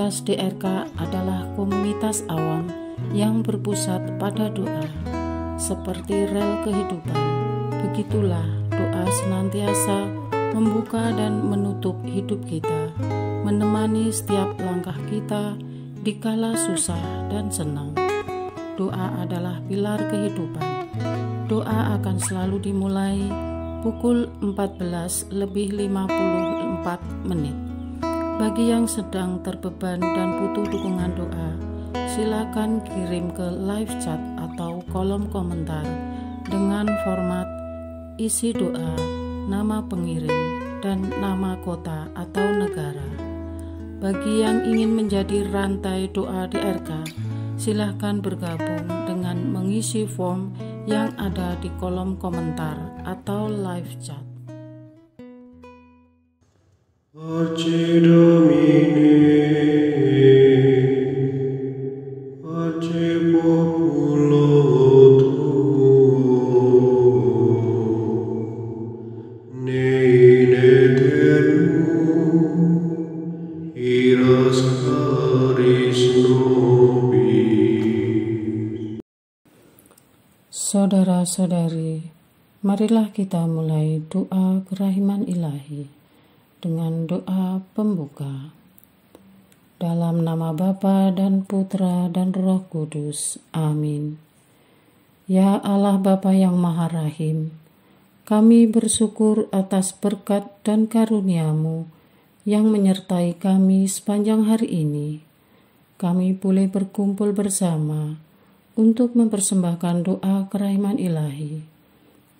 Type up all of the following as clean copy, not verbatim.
Komunitas DRK adalah komunitas awam yang berpusat pada doa. Seperti rel kehidupan, begitulah doa senantiasa membuka dan menutup hidup kita, menemani setiap langkah kita di kala susah dan senang. Doa adalah pilar kehidupan. Doa akan selalu dimulai pukul 14:54. Bagi yang sedang terbeban dan butuh dukungan doa, silakan kirim ke live chat atau kolom komentar dengan format isi doa, nama pengirim, dan nama kota atau negara. Bagi yang ingin menjadi rantai doa DRK, silakan bergabung dengan mengisi form yang ada di kolom komentar atau live chat. Pace Domini, pace populo tuo, ne in aeternum, iras caris nobis. Saudara-saudari, marilah kita mulai doa kerahiman ilahi dengan doa pembuka. Dalam nama Bapa dan Putra dan Roh Kudus. Amin. Ya Allah Bapa yang Maha Rahim, kami bersyukur atas berkat dan karunia-Mu yang menyertai kami sepanjang hari ini. Kami boleh berkumpul bersama untuk mempersembahkan doa kerahiman ilahi.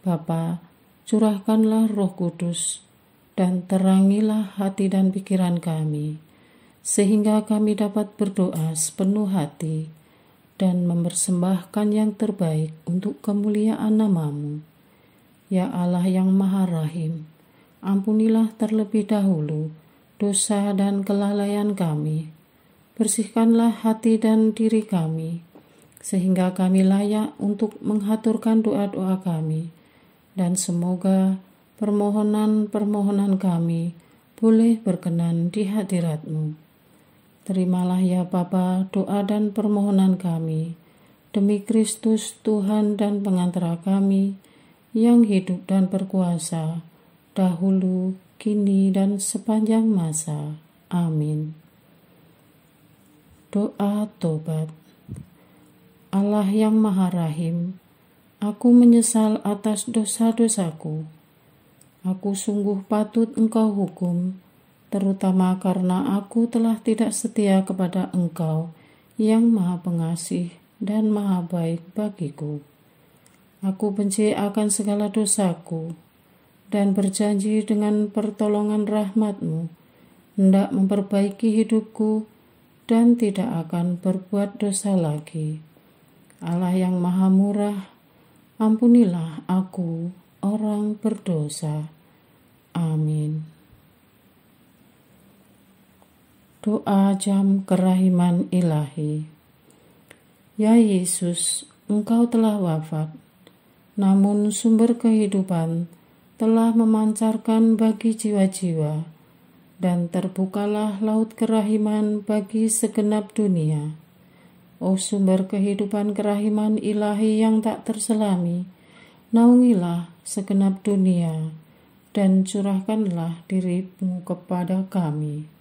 Bapa, curahkanlah Roh Kudus dan terangilah hati dan pikiran kami, sehingga kami dapat berdoa sepenuh hati dan mempersembahkan yang terbaik untuk kemuliaan nama-Mu. Ya Allah yang Maha Rahim, ampunilah terlebih dahulu dosa dan kelalaian kami. Bersihkanlah hati dan diri kami, sehingga kami layak untuk menghaturkan doa-doa kami, dan semoga permohonan-permohonan kami boleh berkenan di hadirat-Mu. Terimalah ya Bapa doa dan permohonan kami, demi Kristus Tuhan dan pengantara kami, yang hidup dan berkuasa, dahulu, kini, dan sepanjang masa. Amin. Doa tobat. Allah yang Maha Rahim, aku menyesal atas dosa-dosaku. Aku sungguh patut Engkau hukum, terutama karena aku telah tidak setia kepada Engkau yang Maha Pengasih dan Maha Baik bagiku. Aku benci akan segala dosaku dan berjanji dengan pertolongan rahmat-Mu hendak memperbaiki hidupku dan tidak akan berbuat dosa lagi. Allah yang Maha Murah, ampunilah aku, orang berdosa. Amin. Doa jam kerahiman ilahi. Ya Yesus, Engkau telah wafat, namun sumber kehidupan telah memancarkan bagi jiwa-jiwa, dan terbukalah laut kerahiman bagi segenap dunia. Oh sumber kehidupan kerahiman ilahi yang tak terselami, naungilah segenap dunia, dan curahkanlah diri-Mu kepada kami.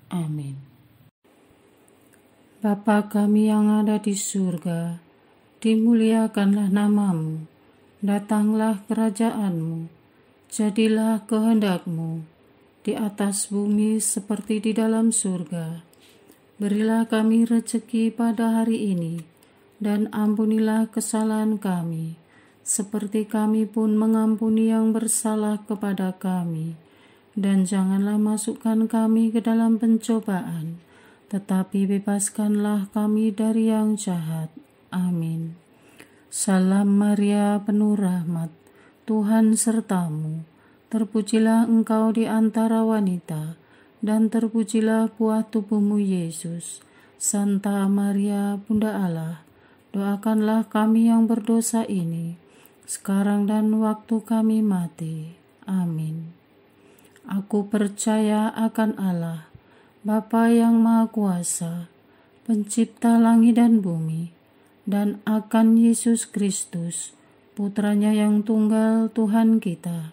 Amin. Bapa kami yang ada di surga, dimuliakanlah nama-Mu, datanglah kerajaan-Mu, jadilah kehendak-Mu di atas bumi seperti di dalam surga. Berilah kami rezeki pada hari ini, dan ampunilah kesalahan kami, seperti kami pun mengampuni yang bersalah kepada kami. Dan janganlah masukkan kami ke dalam pencobaan, tetapi bebaskanlah kami dari yang jahat. Amin. Salam Maria, penuh rahmat, Tuhan serta-Mu. Terpujilah Engkau di antara wanita, dan terpujilah buah tubuh-Mu Yesus. Santa Maria, Bunda Allah, doakanlah kami yang berdosa ini, sekarang dan waktu kami mati. Amin. Aku percaya akan Allah, Bapa yang Maha Kuasa, Pencipta langit dan bumi, dan akan Yesus Kristus, Putranya yang tunggal Tuhan kita,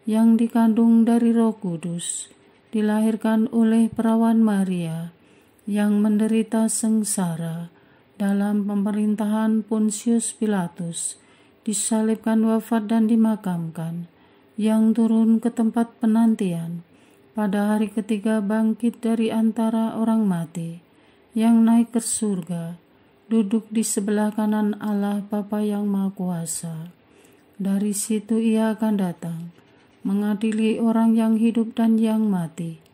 yang dikandung dari Roh Kudus, dilahirkan oleh perawan Maria, yang menderita sengsara dalam pemerintahan Pontius Pilatus, disalibkan, wafat dan dimakamkan, yang turun ke tempat penantian, pada hari ketiga bangkit dari antara orang mati, yang naik ke surga, duduk di sebelah kanan Allah Bapa yang Maha Kuasa. Dari situ Ia akan datang, mengadili orang yang hidup dan yang mati.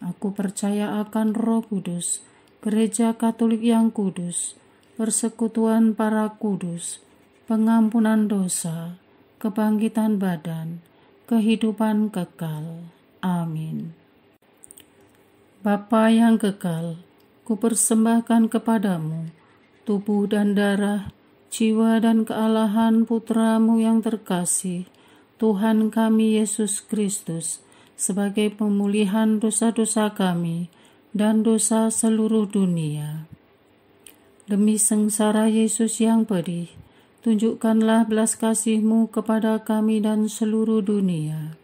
Aku percaya akan Roh Kudus, Gereja Katolik yang kudus, persekutuan para kudus, pengampunan dosa, kebangkitan badan, kehidupan kekal. Amin. Bapa yang kekal, kupersembahkan kepadamu tubuh dan darah, jiwa dan kealahan Putramu yang terkasih, Tuhan kami Yesus Kristus, sebagai pemulihan dosa-dosa kami dan dosa seluruh dunia. Demi sengsara Yesus yang pedih, tunjukkanlah belas kasih-Mu kepada kami dan seluruh dunia.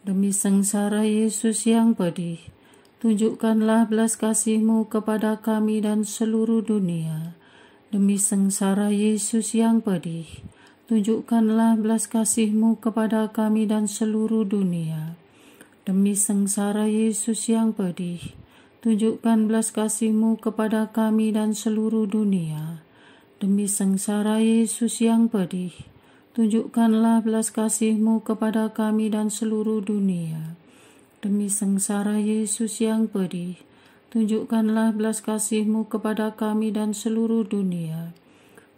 Demi sengsara Yesus yang pedih, tunjukkanlah belas kasih-Mu kepada kami dan seluruh dunia. Demi sengsara Yesus yang pedih, tunjukkanlah belas kasih-Mu kepada kami dan seluruh dunia. Demi sengsara Yesus yang pedih, tunjukkan belas kasih-Mu kepada kami dan seluruh dunia. Demi sengsara Yesus yang pedih, tunjukkanlah belas kasih-Mu kepada kami dan seluruh dunia. Demi sengsara Yesus yang pedih, tunjukkanlah belas kasih-Mu kepada kami dan seluruh dunia.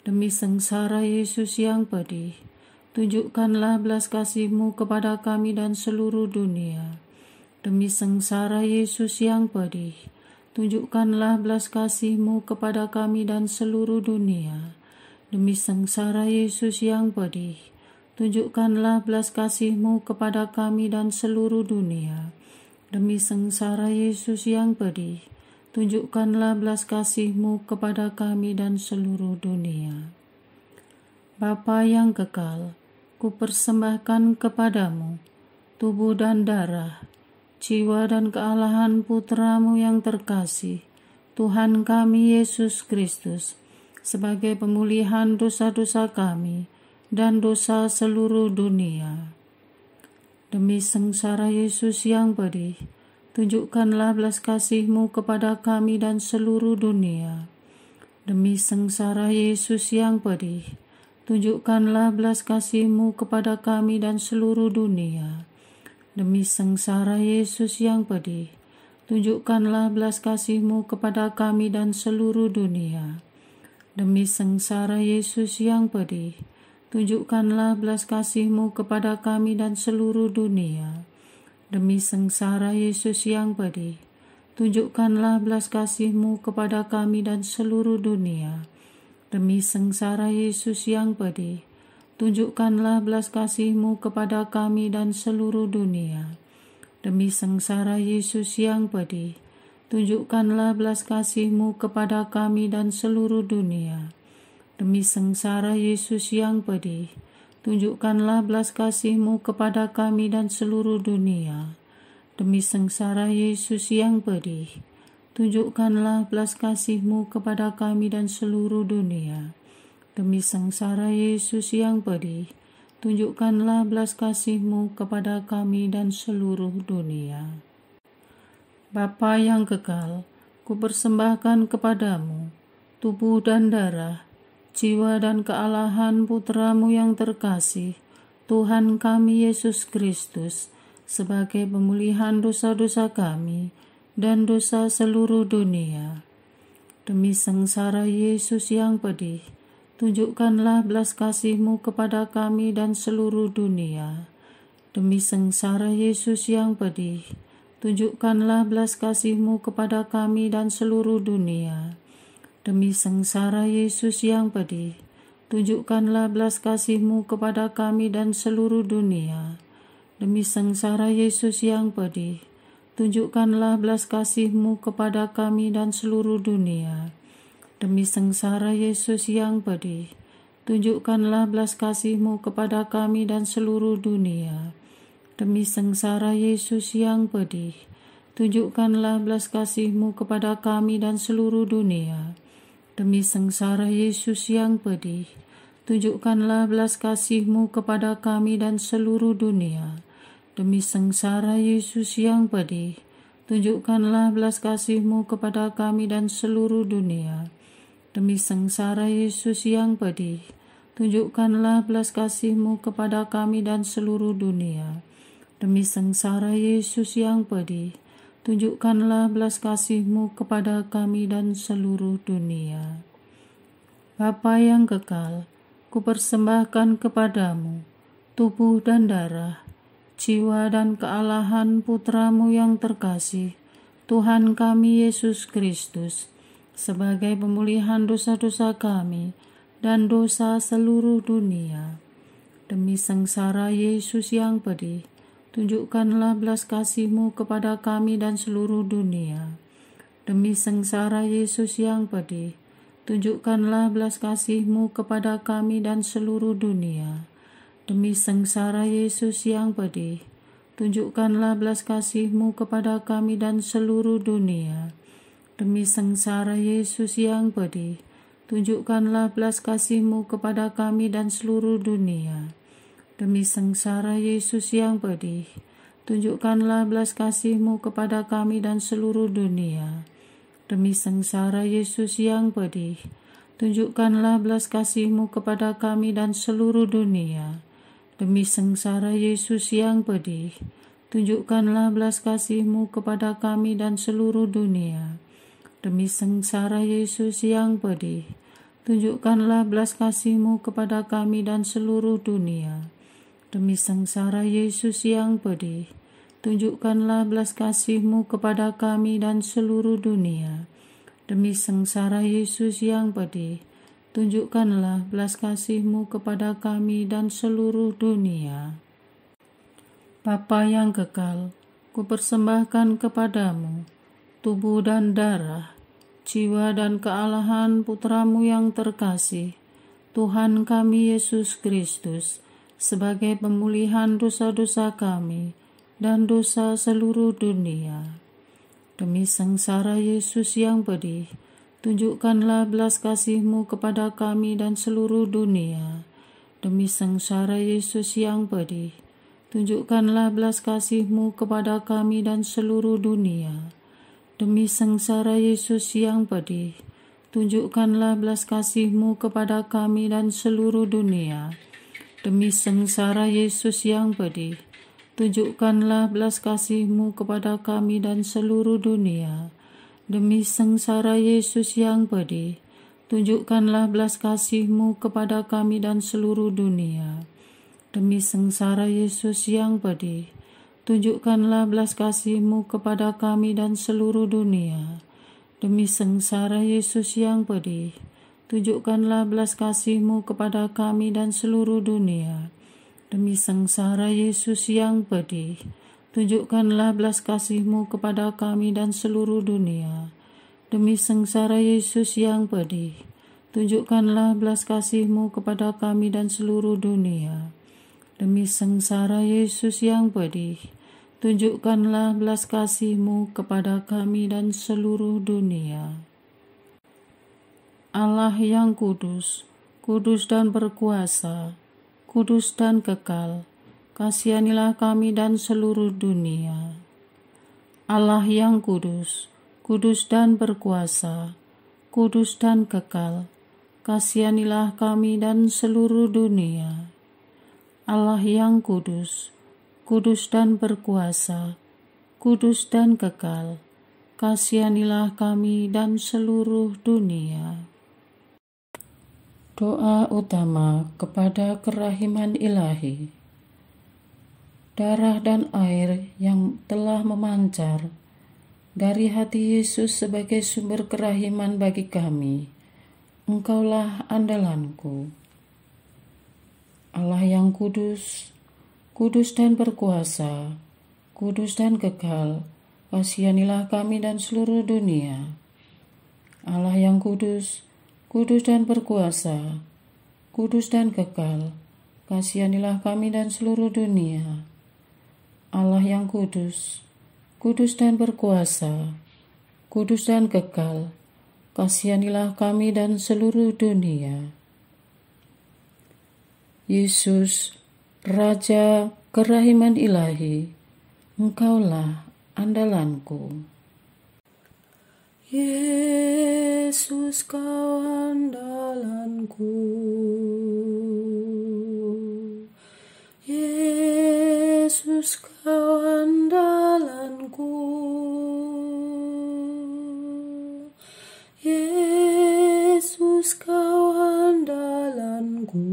Demi sengsara Yesus yang pedih, tunjukkanlah belas kasih-Mu kepada kami dan seluruh dunia. Demi sengsara Yesus yang pedih, tunjukkanlah belas kasih-Mu kepada kami dan seluruh dunia. Demi sengsara Yesus yang pedih, tunjukkanlah belas kasih-Mu kepada kami dan seluruh dunia. Demi sengsara Yesus yang pedih, tunjukkanlah belas kasih-Mu kepada kami dan seluruh dunia. Bapa yang kekal, kupersembahkan kepadamu tubuh dan darah, jiwa dan kealahan Putramu yang terkasih, Tuhan kami Yesus Kristus, sebagai pemulihan dosa-dosa kami dan dosa seluruh dunia. Demi sengsara Yesus yang pedih, tunjukkanlah belas kasih-Mu kepada kami dan seluruh dunia. Demi sengsara Yesus yang pedih, tunjukkanlah belas kasih-Mu kepada kami dan seluruh dunia. Demi sengsara Yesus yang pedih, tunjukkanlah belas kasih-Mu kepada kami dan seluruh dunia. Demi sengsara Yesus yang pedih, tunjukkanlah belas kasih-Mu kepada kami dan seluruh dunia. Demi sengsara Yesus yang pedih, tunjukkanlah belas kasih-Mu kepada kami dan seluruh dunia. Demi sengsara Yesus yang pedih, tunjukkanlah belas kasih-Mu kepada kami dan seluruh dunia. Demi sengsara Yesus yang pedih, tunjukkanlah belas kasih-Mu kepada kami dan seluruh dunia. Demi sengsara Yesus yang pedih, tunjukkanlah belas kasih-Mu kepada kami dan seluruh dunia. Demi sengsara Yesus yang pedih, tunjukkanlah belas kasih-Mu kepada kami dan seluruh dunia. Demi sengsara Yesus yang pedih, tunjukkanlah belas kasih-Mu kepada kami dan seluruh dunia. Bapa yang kekal, kupersembahkan kepadamu tubuh dan darah, jiwa dan kealahan Putramu yang terkasih, Tuhan kami Yesus Kristus, sebagai pemulihan dosa-dosa kami dan dosa seluruh dunia. Demi sengsara Yesus yang pedih, tunjukkanlah belas kasih-Mu kepada kami dan seluruh dunia. Demi sengsara Yesus yang pedih, tunjukkanlah belas kasih-Mu kepada kami dan seluruh dunia. Demi sengsara Yesus yang pedih, tunjukkanlah belas kasih-Mu kepada kami dan seluruh dunia. Demi sengsara Yesus yang pedih, tunjukkanlah belas kasih-Mu kepada kami dan seluruh dunia. Demi sengsara Yesus yang pedih, tunjukkanlah belas kasih-Mu kepada kami dan seluruh dunia. Demi sengsara Yesus yang pedih, tunjukkanlah belas kasih-Mu kepada kami dan seluruh dunia. Demi sengsara Yesus yang pedih, tunjukkanlah belas kasih-Mu kepada kami dan seluruh dunia. Demi sengsara Yesus yang pedih, tunjukkanlah belas kasih-Mu kepada kami dan seluruh dunia. Demi sengsara Yesus yang pedih, tunjukkanlah belas kasih-Mu kepada kami dan seluruh dunia. Demi sengsara Yesus yang pedih, tunjukkanlah belas kasih-Mu kepada kami dan seluruh dunia. Bapa yang kekal, kupersembahkan kepadamu tubuh dan darah, jiwa dan kealahan Putra-Mu yang terkasih, Tuhan kami Yesus Kristus, sebagai pemulihan dosa-dosa kami dan dosa seluruh dunia. Demi sengsara Yesus yang pedih, tunjukkanlah belas kasih-Mu kepada kami dan seluruh dunia. Demi sengsara Yesus yang pedih, tunjukkanlah belas kasih-Mu kepada kami dan seluruh dunia. Demi sengsara Yesus yang pedih, tunjukkanlah belas kasih-Mu kepada kami dan seluruh dunia. Demi sengsara Yesus yang pedih, tunjukkanlah belas kasih-Mu kepada kami dan seluruh dunia. Demi sengsara Yesus yang pedih, tunjukkanlah belas kasih-Mu kepada kami dan seluruh dunia. Demi sengsara Yesus yang pedih, tunjukkanlah belas kasih-Mu kepada kami dan seluruh dunia. Demi sengsara Yesus yang pedih, tunjukkanlah belas kasih-Mu kepada kami dan seluruh dunia. Demi sengsara Yesus yang pedih, tunjukkanlah belas kasih-Mu kepada kami dan seluruh dunia. Demi sengsara Yesus yang pedih, tunjukkanlah belas kasih-Mu kepada kami dan seluruh dunia. Demi sengsara Yesus yang pedih, tunjukkanlah belas kasih-Mu kepada kami dan seluruh dunia. Bapa yang kekal, kupersembahkan kepadamu tubuh dan darah, jiwa dan kealahan Putra-Mu yang terkasih, Tuhan kami Yesus Kristus, sebagai pemulihan dosa-dosa kami dan dosa seluruh dunia. Demi sengsara Yesus yang pedih, tunjukkanlah belas kasih-Mu kepada kami dan seluruh dunia. Demi sengsara Yesus yang pedih, tunjukkanlah belas kasih-Mu kepada kami dan seluruh dunia. Demi sengsara Yesus yang pedih, tunjukkanlah belas kasih-Mu kepada kami dan seluruh dunia. Demi sengsara Yesus yang pedih, tunjukkanlah belas kasih-Mu kepada kami dan seluruh dunia. Demi sengsara Yesus yang pedih, tunjukkanlah belas kasih-Mu kepada kami dan seluruh dunia. Demi sengsara Yesus yang pedih, tunjukkanlah belas kasih-Mu kepada kami dan seluruh dunia. Demi sengsara Yesus yang pedih, tunjukkanlah belas kasih-Mu kepada kami dan seluruh dunia. Demi sengsara Yesus yang pedih, tunjukkanlah belas kasih-Mu kepada kami dan seluruh dunia. Demi sengsara Yesus yang pedih, tunjukkanlah belas kasih-Mu kepada kami dan seluruh dunia. Demi sengsara Yesus yang pedih, tunjukkanlah belas kasih-Mu kepada kami dan seluruh dunia. Allah yang kudus, kudus dan berkuasa, kudus dan kekal, kasihanilah kami dan seluruh dunia. Allah yang kudus, kudus dan berkuasa, kudus dan kekal, kasihanilah kami dan seluruh dunia. Allah yang kudus, kudus dan berkuasa, kudus dan kekal, kasihanilah kami dan seluruh dunia. Doa utama kepada kerahiman ilahi. Darah dan air yang telah memancar dari hati Yesus sebagai sumber kerahiman bagi kami, Engkaulah andalanku. Allah yang kudus, kudus dan berkuasa, kudus dan kekal, kasihanilah kami dan seluruh dunia. Allah yang kudus, kudus dan berkuasa, kudus dan kekal, kasihanilah kami dan seluruh dunia. Allah yang kudus, kudus dan berkuasa, kudus dan kekal, kasihanilah kami dan seluruh dunia. Yesus, Raja kerahiman ilahi, Engkaulah andalanku. Yesus, Kau andalanku. Yesus, Kau andalanku. Yesus, Kau andalanku.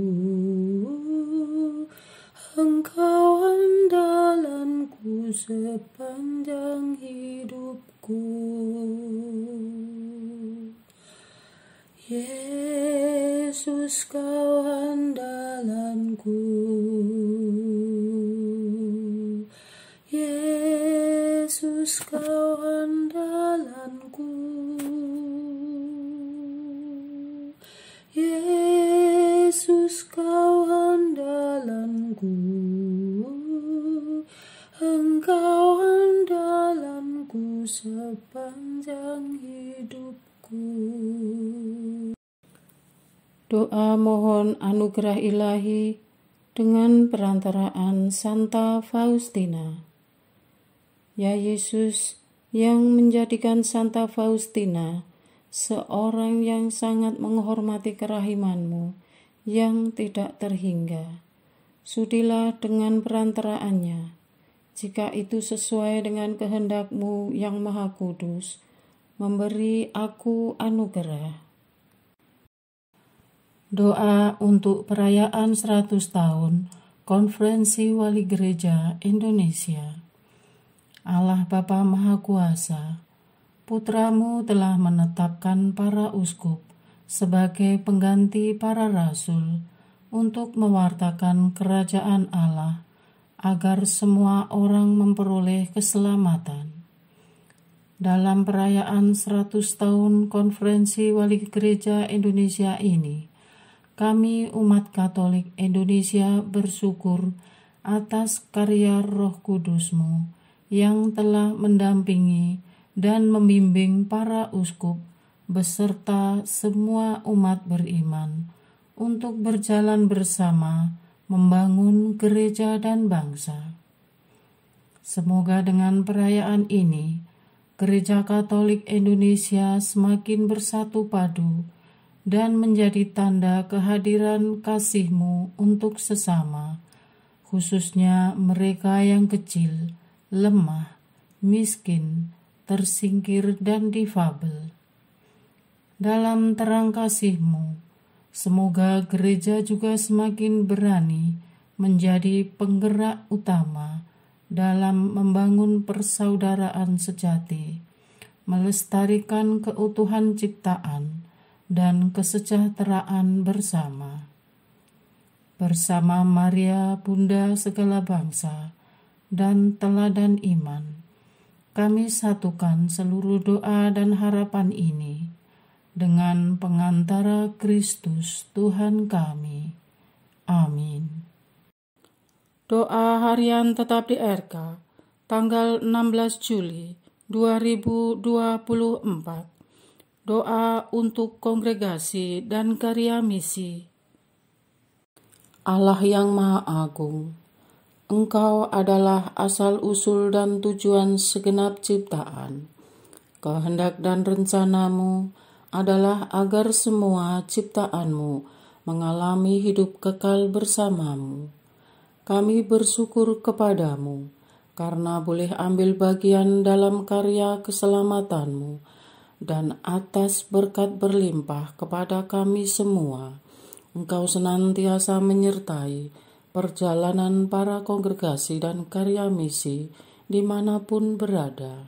Engkau andalanku sepanjang hidupku. Yesus, Kau andalanku. Yesus, Kau andalanku. Yesus, Kau andalanku. Engkau andalanku sepanjang hidupku. Doa mohon anugerah ilahi dengan perantaraan Santa Faustina. Ya Yesus, yang menjadikan Santa Faustina seorang yang sangat menghormati kerahiman-Mu yang tidak terhingga, sudilah dengan perantaraannya, jika itu sesuai dengan kehendak-Mu yang maha kudus, memberi aku anugerah. Doa untuk perayaan 100 tahun Konferensi Wali Gereja Indonesia. Allah Bapa Maha Kuasa, Putra-Mu telah menetapkan para uskup sebagai pengganti para rasul untuk mewartakan kerajaan Allah, agar semua orang memperoleh keselamatan. Dalam perayaan 100 tahun Konferensi Wali Gereja Indonesia ini, kami umat Katolik Indonesia bersyukur atas karya Roh Kudus-Mu yang telah mendampingi dan membimbing para uskup beserta semua umat beriman untuk berjalan bersama membangun gereja dan bangsa. Semoga dengan perayaan ini, Gereja Katolik Indonesia semakin bersatu padu dan menjadi tanda kehadiran kasih-Mu untuk sesama, khususnya mereka yang kecil, lemah, miskin, tersingkir, dan difabel. Dalam terang kasih-Mu, semoga gereja juga semakin berani menjadi penggerak utama dalam membangun persaudaraan sejati, melestarikan keutuhan ciptaan dan kesejahteraan bersama. Bersama Maria, Bunda segala bangsa, dan teladan iman, kami satukan seluruh doa dan harapan ini dengan pengantara Kristus Tuhan kami. Amin. Doa harian tetap di RK, tanggal 16 Juli 2024. Doa untuk kongregasi dan karya misi. Allah yang Maha Agung, Engkau adalah asal-usul dan tujuan segenap ciptaan. Kehendak dan rencana-Mu adalah agar semua ciptaan-Mu mengalami hidup kekal bersama-Mu. Kami bersyukur kepada-Mu karena boleh ambil bagian dalam karya keselamatan-Mu, dan atas berkat berlimpah kepada kami semua, Engkau senantiasa menyertai perjalanan para kongregasi dan karya misi dimanapun berada.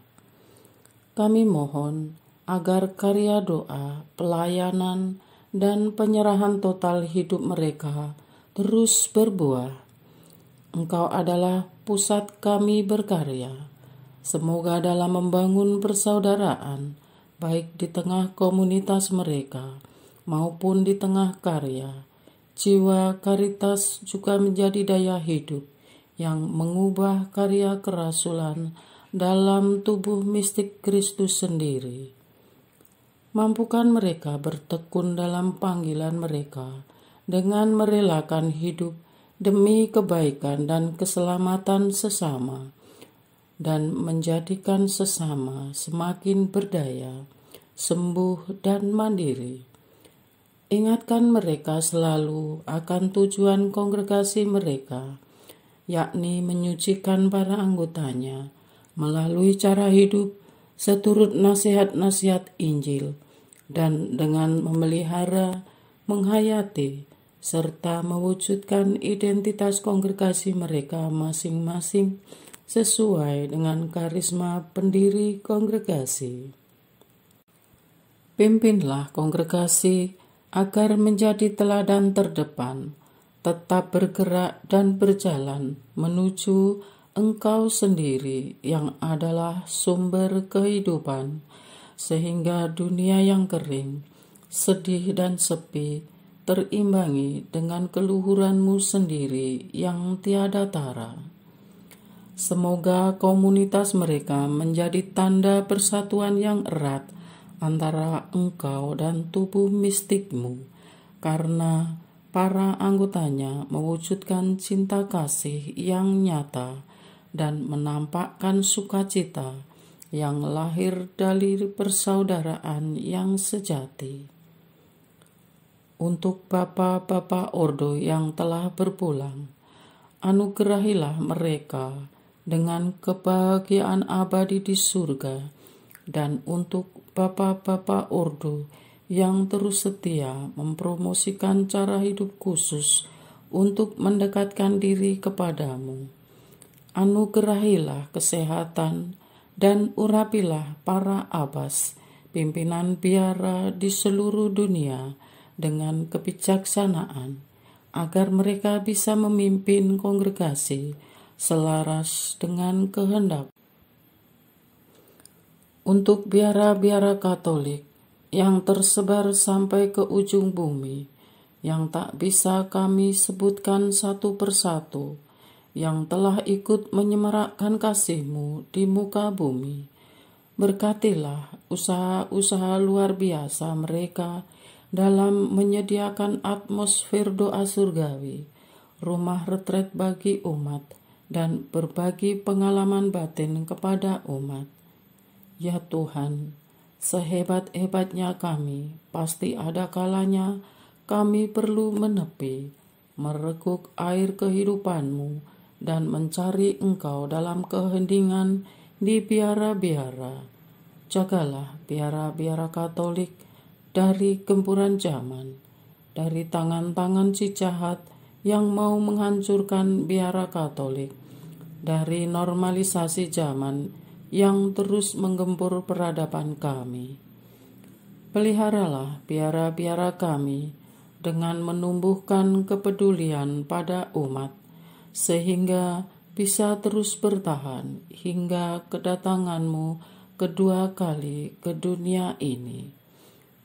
Kami mohon agar karya doa, pelayanan, dan penyerahan total hidup mereka terus berbuah. Engkau adalah pusat kami berkarya. Semoga dalam membangun persaudaraan, baik di tengah komunitas mereka maupun di tengah karya, jiwa karitas juga menjadi daya hidup yang mengubah karya kerasulan dalam tubuh mistik Kristus sendiri. Mampukan mereka bertekun dalam panggilan mereka dengan merelakan hidup demi kebaikan dan keselamatan sesama, dan menjadikan sesama semakin berdaya, sembuh, dan mandiri. Ingatkan mereka selalu akan tujuan kongregasi mereka, yakni menyucikan para anggotanya melalui cara hidup seturut nasihat-nasihat Injil, dan dengan memelihara, menghayati, serta mewujudkan identitas kongregasi mereka masing-masing sesuai dengan karisma pendiri kongregasi. Pimpinlah kongregasi agar menjadi teladan terdepan, tetap bergerak dan berjalan menuju Engkau sendiri yang adalah sumber kehidupan, sehingga dunia yang kering, sedih dan sepi terimbangi dengan keluhuran-Mu sendiri yang tiada tara. Semoga komunitas mereka menjadi tanda persatuan yang erat antara Engkau dan tubuh mistik-Mu, karena para anggotanya mewujudkan cinta kasih yang nyata dan menampakkan sukacita yang lahir dari persaudaraan yang sejati. Untuk Bapa-Bapa Ordo yang telah berpulang, anugerahilah mereka dengan kebahagiaan abadi di surga, dan untuk Bapa-Bapa Ordo yang terus setia mempromosikan cara hidup khusus untuk mendekatkan diri kepadamu, anugerahilah kesehatan dan urapilah para abas, pimpinan biara di seluruh dunia dengan kebijaksanaan, agar mereka bisa memimpin kongregasi selaras dengan kehendak. Untuk biara-biara Katolik yang tersebar sampai ke ujung bumi, yang tak bisa kami sebutkan satu persatu, yang telah ikut menyemarakkan kasih-Mu di muka bumi, berkatilah usaha-usaha luar biasa mereka dalam menyediakan atmosfer doa surgawi, rumah retret bagi umat, dan berbagi pengalaman batin kepada umat. Ya Tuhan, sehebat-hebatnya kami, pasti ada kalanya kami perlu menepi, mereguk air kehidupan-Mu, dan mencari Engkau dalam keheningan di biara-biara. Jagalah biara-biara Katolik dari gempuran zaman, dari tangan-tangan si jahat yang mau menghancurkan biara Katolik, dari normalisasi zaman yang terus menggempur peradaban kami. Peliharalah biara-biara kami dengan menumbuhkan kepedulian pada umat, sehingga bisa terus bertahan hingga kedatangan-Mu kedua kali ke dunia ini.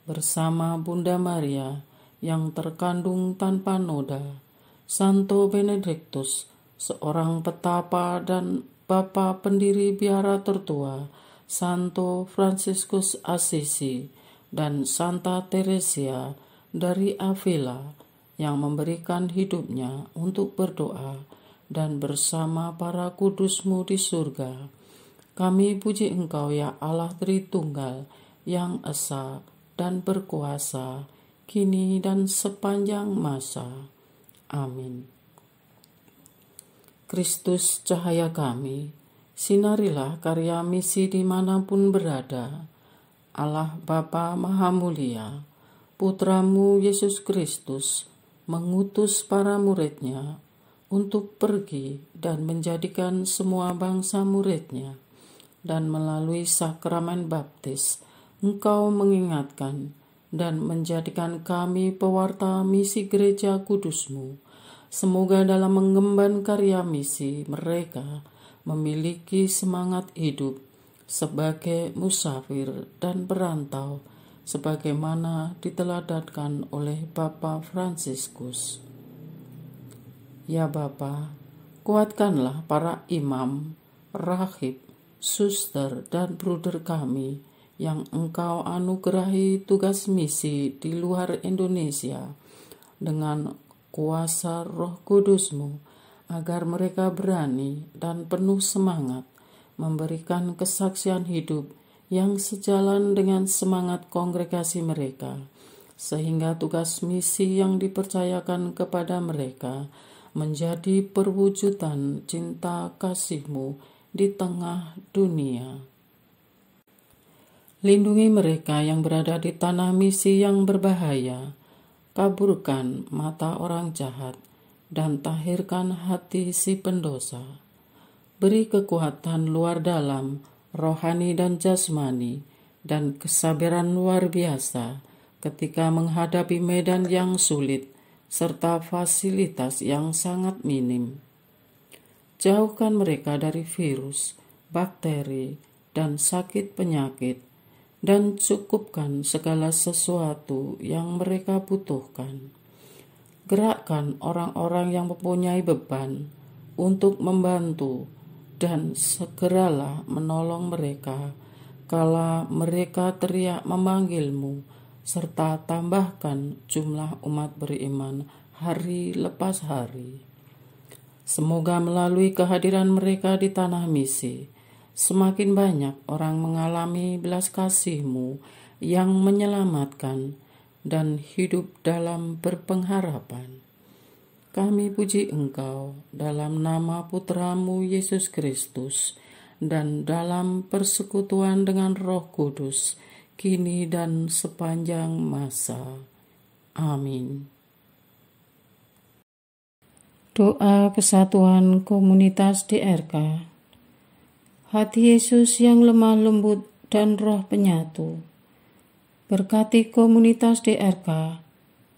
Bersama Bunda Maria yang terkandung tanpa noda, Santo Benediktus, seorang petapa dan Bapa pendiri biara tertua, Santo Fransiskus Assisi, dan Santa Teresia dari Avila yang memberikan hidupnya untuk berdoa, dan bersama para kudus-Mu di surga, kami puji Engkau ya Allah Tritunggal yang esa dan berkuasa, kini dan sepanjang masa. Amin. Kristus cahaya kami, sinarilah karya misi dimanapun berada. Allah Bapa Maha Mulia, Putra-Mu Yesus Kristus mengutus para murid-Nya untuk pergi dan menjadikan semua bangsa murid-Nya, dan melalui sakramen baptis Engkau mengingatkan dan menjadikan kami pewarta misi gereja kudus-Mu. Semoga dalam mengemban karya misi mereka, memiliki semangat hidup sebagai musafir dan perantau, sebagaimana diteladankan oleh Bapa Fransiskus. Ya Bapa, kuatkanlah para imam, rahib, suster, dan bruder kami yang Engkau anugerahi tugas misi di luar Indonesia dengan kuasa Roh Kudus-Mu, agar mereka berani dan penuh semangat memberikan kesaksian hidup yang sejalan dengan semangat kongregasi mereka, sehingga tugas misi yang dipercayakan kepada mereka menjadi perwujudan cinta kasih-Mu di tengah dunia. Lindungi mereka yang berada di tanah misi yang berbahaya, kaburkan mata orang jahat, dan tahirkan hati si pendosa. Beri kekuatan luar dalam, rohani dan jasmani, dan kesabaran luar biasa ketika menghadapi medan yang sulit, serta fasilitas yang sangat minim. Jauhkan mereka dari virus, bakteri, dan sakit penyakit, dan cukupkan segala sesuatu yang mereka butuhkan. Gerakkan orang-orang yang mempunyai beban untuk membantu, dan segeralah menolong mereka kala mereka teriak memanggil-Mu, serta tambahkan jumlah umat beriman hari lepas hari. Semoga melalui kehadiran mereka di tanah misi, semakin banyak orang mengalami belas kasih-Mu yang menyelamatkan dan hidup dalam berpengharapan. Kami puji Engkau dalam nama Putra-Mu Yesus Kristus dan dalam persekutuan dengan Roh Kudus, kini dan sepanjang masa. Amin. Doa kesatuan komunitas DRK. Hati Yesus yang lemah lembut dan roh penyatu, berkati komunitas DRK,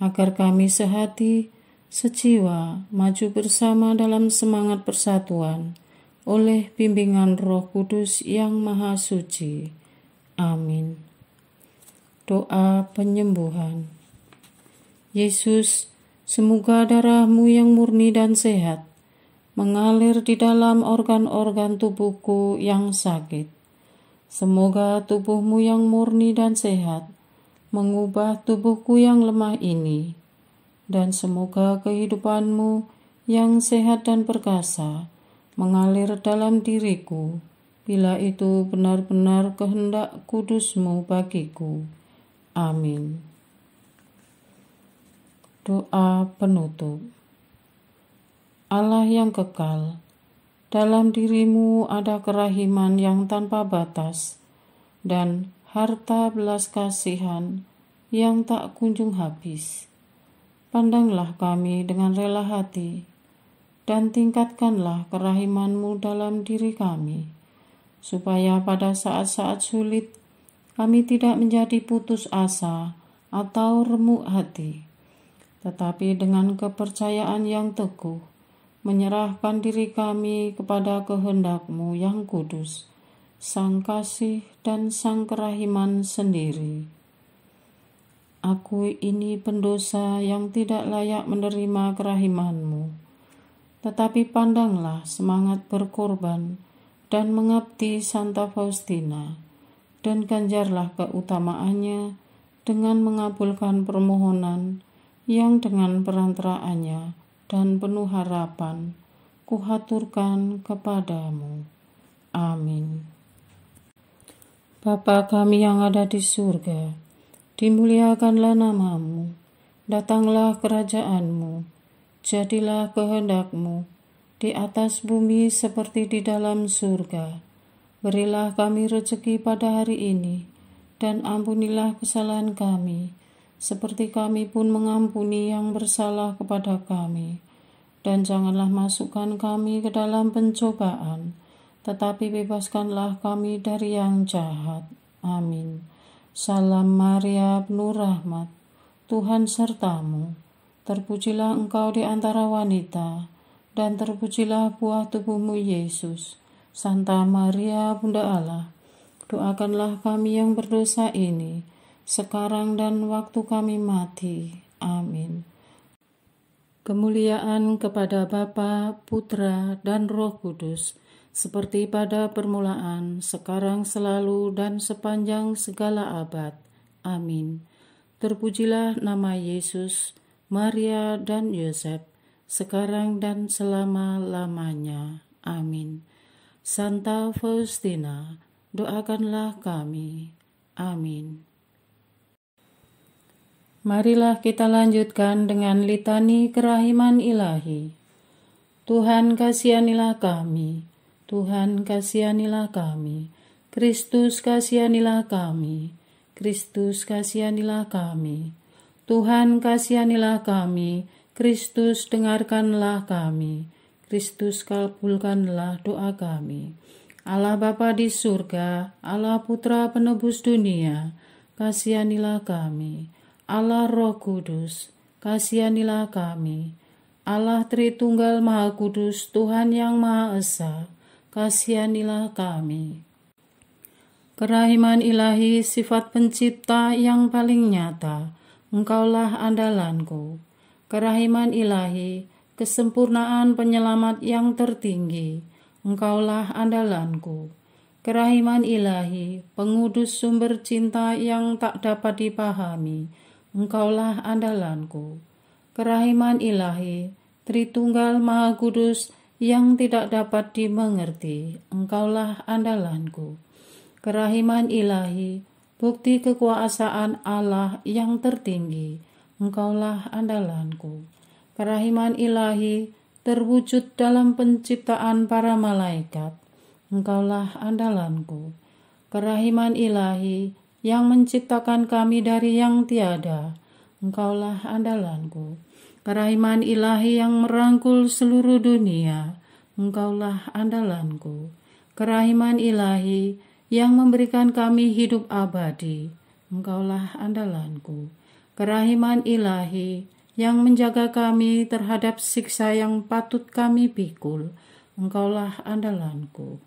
agar kami sehati, sejiwa, maju bersama dalam semangat persatuan, oleh bimbingan Roh Kudus yang Maha Suci. Amin. Doa penyembuhan. Yesus, semoga darah-Mu yang murni dan sehat mengalir di dalam organ-organ tubuhku yang sakit. Semoga tubuh-Mu yang murni dan sehat mengubah tubuhku yang lemah ini, dan semoga kehidupan-Mu yang sehat dan perkasa mengalir dalam diriku, bila itu benar-benar kehendak kudus-Mu bagiku. Amin. Doa penutup. Allah yang kekal, dalam diri-Mu ada kerahiman yang tanpa batas, dan harta belas kasihan yang tak kunjung habis. Pandanglah kami dengan rela hati, dan tingkatkanlah kerahiman-Mu dalam diri kami, supaya pada saat-saat sulit kami tidak menjadi putus asa atau remuk hati, tetapi dengan kepercayaan yang teguh menyerahkan diri kami kepada kehendak-Mu yang kudus, Sang Kasih dan Sang Kerahiman sendiri. Aku ini pendosa yang tidak layak menerima kerahiman-Mu, tetapi pandanglah semangat berkorban dan mengabdi Santa Faustina, dan ganjarlah keutamaannya dengan mengabulkan permohonan yang dengan perantaraannya dan penuh harapan kuhaturkan kepadamu. Amin. Bapa kami yang ada di surga, dimuliakanlah nama-Mu, datanglah kerajaan-Mu, jadilah kehendak-Mu di atas bumi seperti di dalam surga. Berilah kami rezeki pada hari ini, dan ampunilah kesalahan kami, seperti kami pun mengampuni yang bersalah kepada kami. Dan janganlah masukkan kami ke dalam pencobaan, tetapi bebaskanlah kami dari yang jahat. Amin. Salam Maria, penuh rahmat, Tuhan serta-Mu. Terpujilah Engkau di antara wanita, dan terpujilah buah tubuh-Mu Yesus. Santa Maria Bunda Allah, doakanlah kami yang berdosa ini, sekarang dan waktu kami mati. Amin. Kemuliaan kepada Bapa, Putra, dan Roh Kudus, seperti pada permulaan, sekarang, selalu, dan sepanjang segala abad. Amin. Terpujilah nama Yesus, Maria, dan Yosef, sekarang dan selama-lamanya. Amin. Santa Faustina, doakanlah kami. Amin. Marilah kita lanjutkan dengan litani kerahiman ilahi. Tuhan kasihanilah kami, Tuhan kasihanilah kami, Kristus kasihanilah kami, Kristus kasihanilah kami, Tuhan kasihanilah kami, Kristus dengarkanlah kami, Kristus kabulkanlah doa kami. Allah Bapa di surga, Allah Putra penebus dunia, kasihanilah kami. Allah Roh Kudus, kasihanilah kami. Allah Tritunggal Maha Kudus, Tuhan yang Maha Esa, kasihanilah kami. Kerahiman ilahi, sifat pencipta yang paling nyata, Engkaulah andalanku. Kerahiman ilahi, kesempurnaan penyelamat yang tertinggi, Engkaulah andalanku. Kerahiman ilahi, pengudus sumber cinta yang tak dapat dipahami, Engkaulah andalanku. Kerahiman ilahi, Tritunggal Maha Kudus yang tidak dapat dimengerti, Engkaulah andalanku. Kerahiman ilahi, bukti kekuasaan Allah yang tertinggi, Engkaulah andalanku. Kerahiman ilahi, terwujud dalam penciptaan para malaikat, Engkaulah andalanku. Kerahiman ilahi, yang menciptakan kami dari yang tiada, Engkaulah andalanku. Kerahiman ilahi yang merangkul seluruh dunia, Engkaulah andalanku. Kerahiman ilahi yang memberikan kami hidup abadi, Engkaulah andalanku. Kerahiman ilahi yang menjaga kami terhadap siksa yang patut kami pikul, Engkaulah andalanku.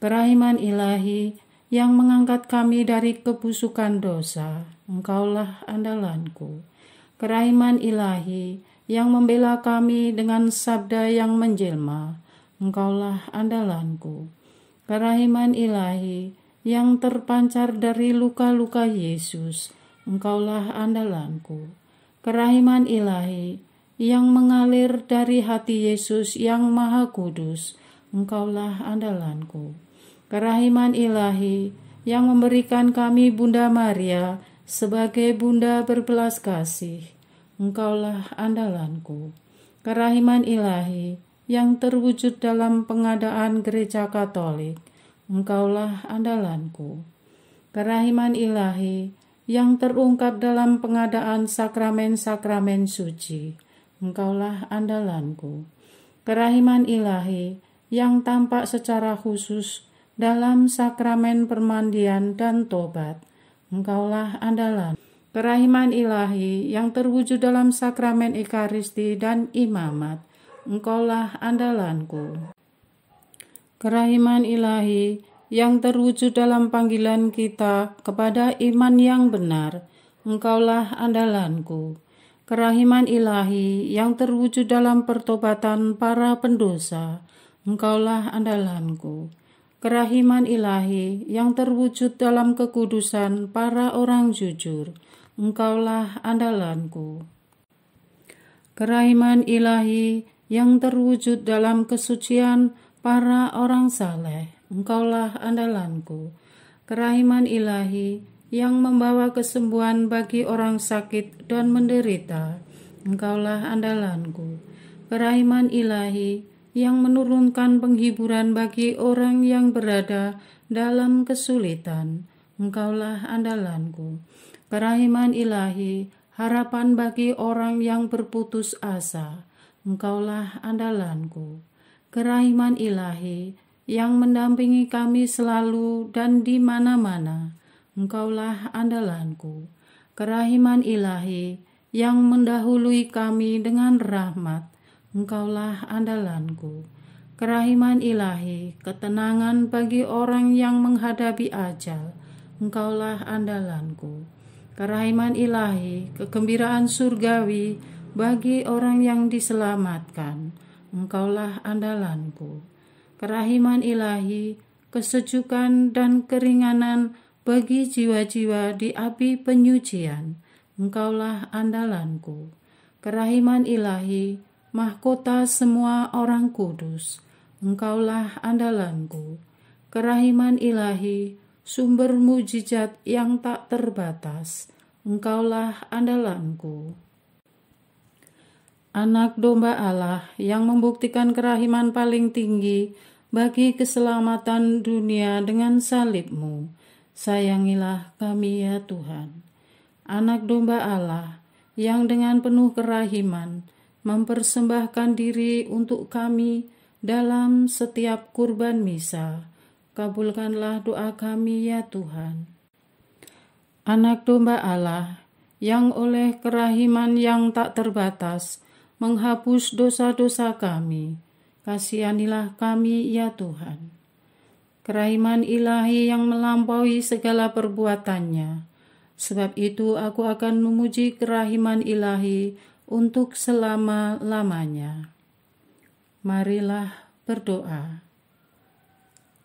Kerahiman ilahi yang mengangkat kami dari kebusukan dosa, Engkaulah andalanku. Kerahiman ilahi yang membela kami dengan sabda yang menjelma, Engkaulah andalanku. Kerahiman ilahi yang terpancar dari luka-luka Yesus, Engkaulah andalanku. Kerahiman ilahi yang mengalir dari hati Yesus yang Maha Kudus, Engkaulah andalanku. Kerahiman ilahi yang memberikan kami Bunda Maria sebagai Bunda berbelas kasih, Engkaulah andalanku. Kerahiman ilahi yang terwujud dalam pengadaan Gereja Katolik, Engkaulah andalanku. Kerahiman ilahi yang terungkap dalam pengadaan sakramen-sakramen suci, Engkaulah andalanku. Kerahiman ilahi yang tampak secara khusus dalam sakramen permandian dan tobat, Engkaulah andalan. Kerahiman ilahi yang terwujud dalam sakramen Ekaristi dan imamat, Engkaulah andalanku. Kerahiman ilahi yang terwujud dalam panggilan kita kepada iman yang benar, Engkaulah andalanku. Kerahiman ilahi yang terwujud dalam pertobatan para pendosa, Engkaulah andalanku. Kerahiman ilahi yang terwujud dalam kekudusan para orang jujur, Engkaulah andalanku. Kerahiman ilahi yang terwujud dalam kesucian para orang saleh, Engkaulah andalanku. Kerahiman ilahi yang membawa kesembuhan bagi orang sakit dan menderita, Engkaulah andalanku. Kerahiman ilahi yang menurunkan penghiburan bagi orang yang berada dalam kesulitan, Engkaulah andalanku. Kerahiman ilahi, harapan bagi orang yang berputus asa, Engkaulah andalanku. Kerahiman ilahi yang mendampingi kami selalu dan di mana-mana, Engkaulah andalanku. Kerahiman ilahi yang mendahului kami dengan rahmat, Engkaulah andalanku. kerahiman ilahi, ketenangan bagi orang yang menghadapi ajal, Engkaulah andalanku. Kerahiman ilahi, kegembiraan surgawi bagi orang yang diselamatkan, Engkaulah andalanku. Kerahiman ilahi, kesejukan dan keringanan bagi jiwa-jiwa di api penyucian, Engkaulah andalanku. Kerahiman ilahi, mahkota semua orang kudus, Engkaulah andalanku. Kerahiman ilahi, sumber mujizat yang tak terbatas, Engkaulah andalanku. Anak domba Allah yang membuktikan kerahiman paling tinggi bagi keselamatan dunia dengan salib-Mu, sayangilah kami ya Tuhan. Anak domba Allah yang dengan penuh kerahiman mempersembahkan diri untuk kami dalam setiap kurban misa, kabulkanlah doa kami ya Tuhan. Anak domba Allah yang oleh kerahiman yang tak terbatas menghapus dosa-dosa kami, kasihanilah kami ya Tuhan. Kerahiman ilahi yang melampaui segala perbuatannya, sebab itu aku akan memuji kerahiman ilahi untuk selama-lamanya. Marilah berdoa.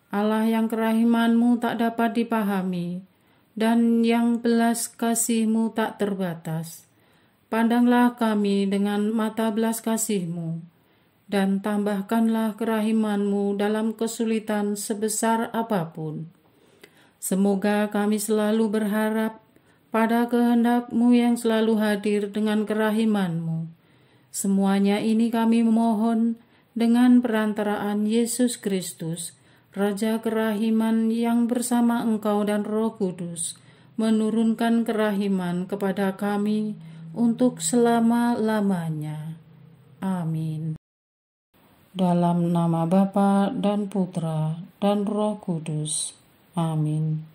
Allah yang kerahiman-Mu tak dapat dipahami, dan yang belas kasih-Mu tak terbatas, pandanglah kami dengan mata belas kasih-Mu, dan tambahkanlah kerahiman-Mu dalam kesulitan sebesar apapun. Semoga kami selalu berharap pada kehendak-Mu yang selalu hadir dengan kerahiman-Mu. Semuanya ini kami memohon dengan perantaraan Yesus Kristus, Raja kerahiman yang bersama Engkau dan Roh Kudus, menurunkan kerahiman kepada kami untuk selama-lamanya. Amin. Dalam nama Bapa dan Putra dan Roh Kudus. Amin.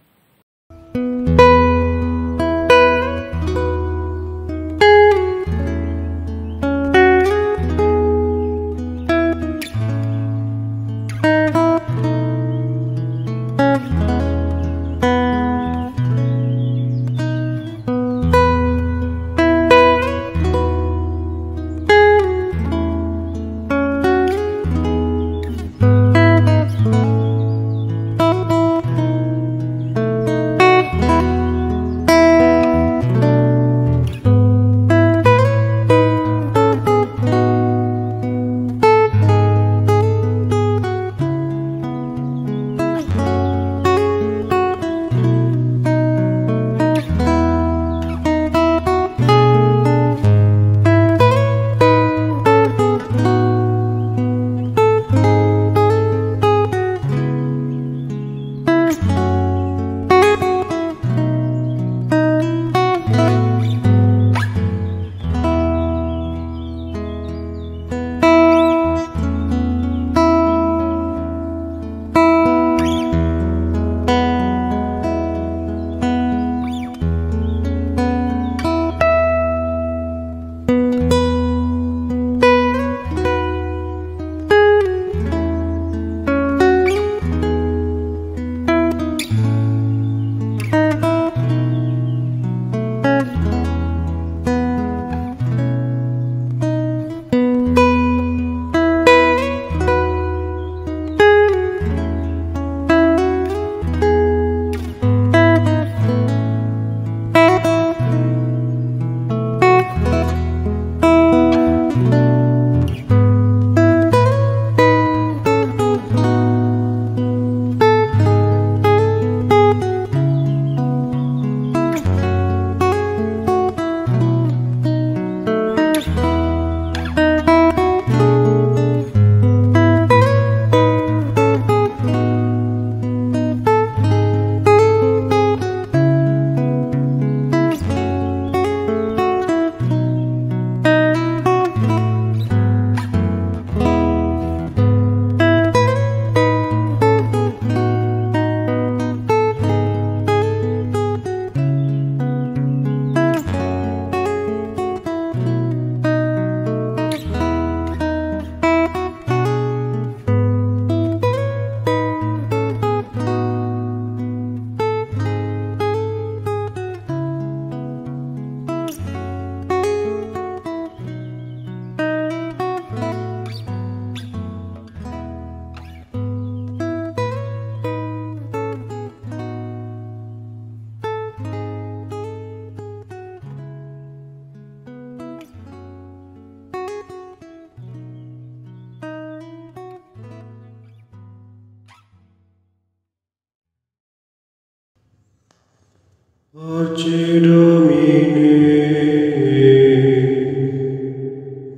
Pace Domine,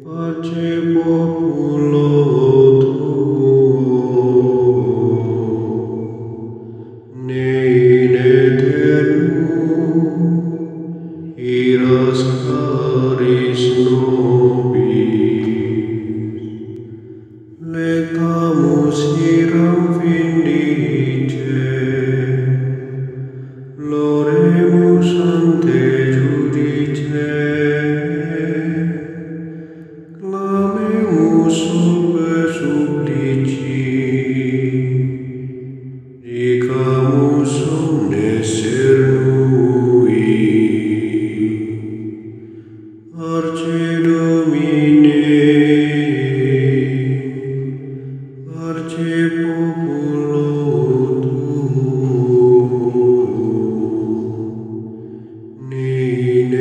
pace populo tuo, ne in aeternum iras caris nobis, letamus iram vindice, Loremus ante judice, clamemus sube supplici, dicamus omnes cernui. Arce Domine, arce populo tuo, ne in